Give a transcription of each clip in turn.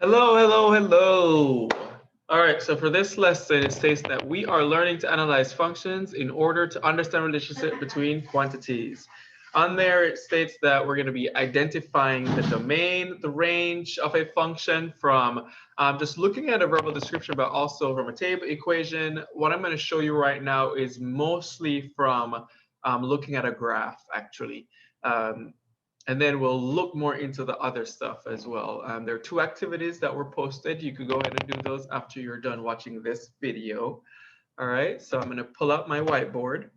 Hello, hello, hello. All right, so for this lesson, it states that we are learning to analyze functions in order to understand relationship between quantities. On there, it states that we're going to be identifying the domain, the range of a function from just looking at a verbal description, but also from a table equation. What I'm going to show you right now is mostly from looking at a graph, actually. And then we'll look more into the other stuff as well. There are two activities that were posted. You could go ahead and do those after you're done watching this video. All right, so I'm going to pull up my whiteboard.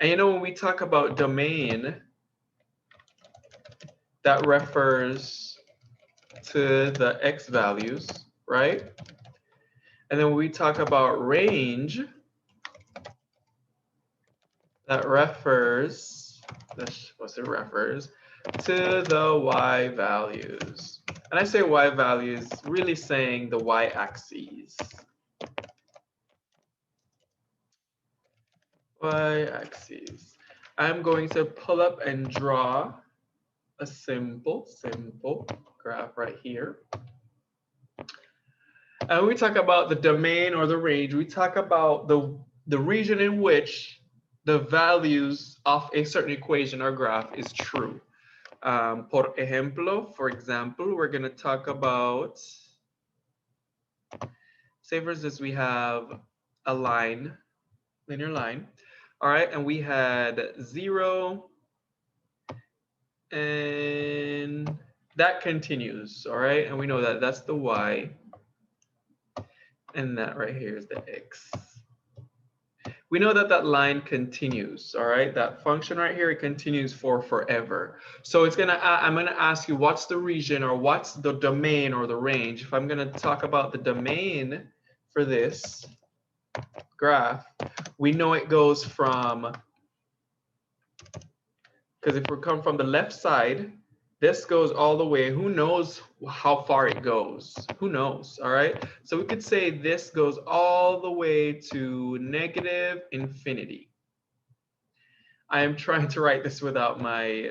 And you know, when we talk about domain, that refers to the x values, right? And then when we talk about range, that refers, what's it refers? To the y values. And I say y values, really saying the y-axis. Y-axis. I'm going to pull up and draw a simple graph right here. And when we talk about the domain or the range, we talk about the region in which the values of a certain equation or graph is true. Por ejemplo, for example, we're going to talk about, say for instance, we have a line, linear line, all right, and we had 0, and that continues, all right, and we know that that's the y, and that right here is the x. We know that that line continues, all right? That function right here, it continues for forever. So it's I'm gonna ask you what's the region or what's the domain or the range. If I'm gonna talk about the domain for this graph, we know it goes from, because if we come from the left side, this goes all the way. Who knows how far it goes? Who knows? All right. So we could say this goes all the way to negative infinity. I am trying to write this without my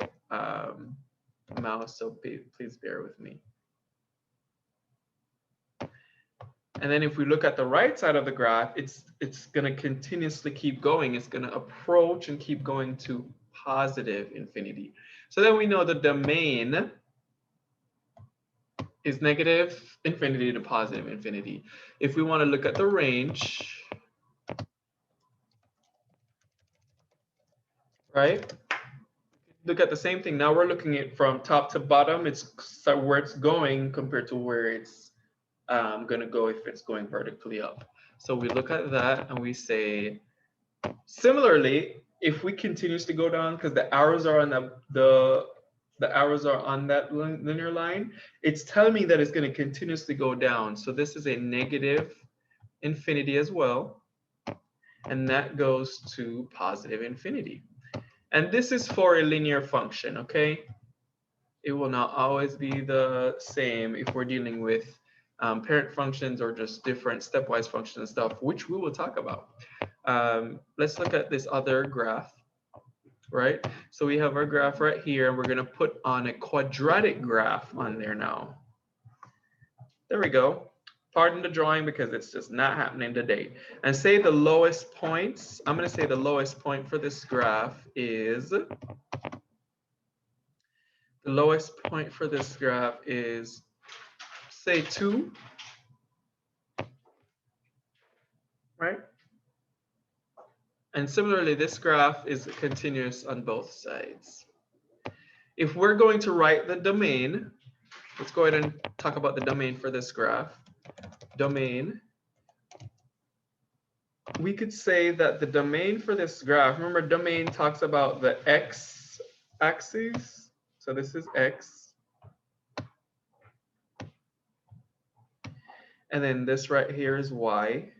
mouse, so please bear with me. And then if we look at the right side of the graph, it's going to continuously keep going. It's going to approach and keep going to positive infinity. So then we know the domain is negative infinity to positive infinity. If we want to look at the range, right? Look at the same thing. Now we're looking at from top to bottom. It's where it's going compared to where it's going to go if it's going vertically up. So we look at that and we say, similarly, if we continuously go down, because the arrows are on the arrows are on that linear line, it's telling me that it's going to continuously go down. So this is a negative infinity as well, and that goes to positive infinity. And this is for a linear function, okay? It will not always be the same if we're dealing with parent functions or just different stepwise functions and stuff, which we will talk about. Let's look at this other graph, right? So we have our graph right here, and we're going to put on a quadratic graph on there now. There we go. Pardon the drawing because it's just not happening today. And say the lowest points, I'm going to say the lowest point for this graph is, the lowest point for this graph is, say 2, right? And similarly, this graph is continuous on both sides. If we're going to write the domain, let's go ahead and talk about the domain for this graph. Domain. We could say that the domain for this graph, remember domain talks about the x-axis. So this is x. And then this right here is y.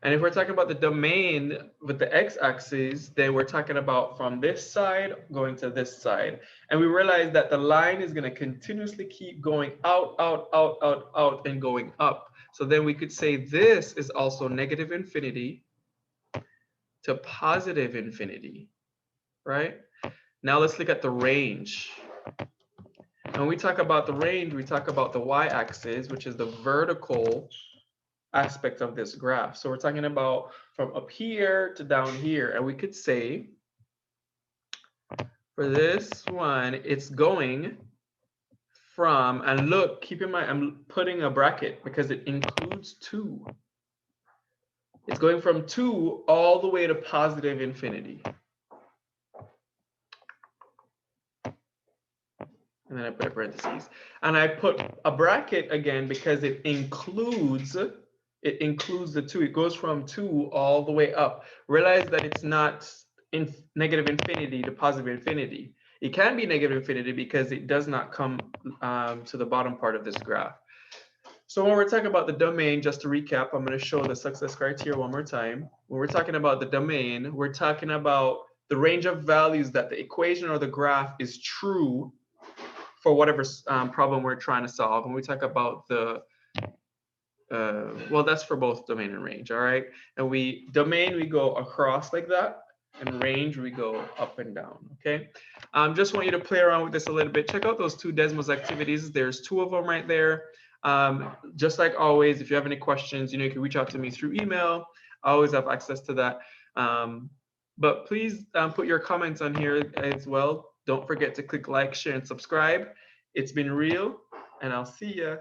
And if we're talking about the domain with the x-axis, then we're talking about from this side going to this side. And we realize that the line is going to continuously keep going out, out, out, out, out, and going up. So then we could say this is also negative infinity to positive infinity, right? Now let's look at the range. When we talk about the range, we talk about the y-axis, which is the vertical aspect of this graph. So we're talking about from up here to down here. And we could say for this one, it's going from, and look, keep in mind, I'm putting a bracket because it includes 2. It's going from 2 all the way to positive infinity. And then I put a parentheses. And I put a bracket again because it includes the 2. It goes from 2 all the way up. Realize that it's not in negative infinity to positive infinity. It can be negative infinity because it does not come to the bottom part of this graph. So when we're talking about the domain, just to recap, I'm going to show the success criteria one more time. When we're talking about the domain, we're talking about the range of values that the equation or the graph is true for whatever problem we're trying to solve. When we talk about the, well, that's for both domain and range, all right? And domain, we go across like that, and range, we go up and down, okay? Just want you to play around with this a little bit. Check out those 2 Desmos activities. There's 2 of them right there. Just like always, if you have any questions, you can reach out to me through email. I always have access to that. But please put your comments on here as well. Don't forget to click like, share, and subscribe. It's been real, and I'll see ya.